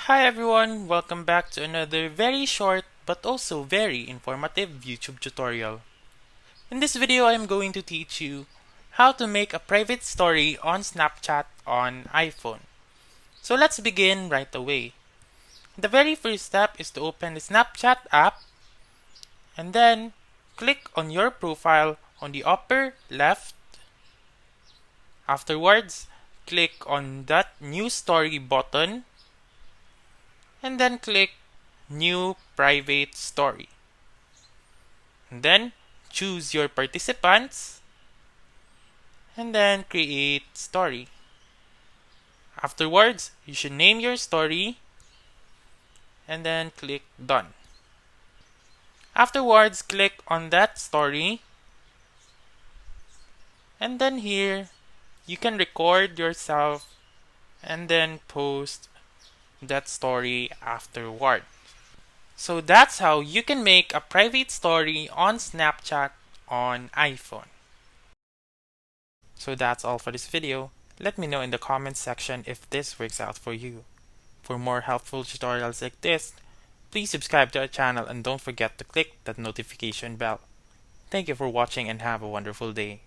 Hi everyone, welcome back to another very short but also very informative YouTube tutorial. In this video, I am going to teach you how to make a private story on Snapchat on iPhone. So let's begin right away. The very first step is to open the Snapchat app and then click on your profile on the upper left. Afterwards, click on that new story button and then click New Private Story. And then choose your participants and then create story. Afterwards, you should name your story and then click Done. Afterwards, click on that story and then here you can record yourself and then post that story afterward. So that's how you can make a private story on Snapchat on iPhone. So that's all for this video. Let me know in the comments section if this works out for you. For more helpful tutorials like this, please subscribe to our channel and don't forget to click that notification bell. Thank you for watching and have a wonderful day.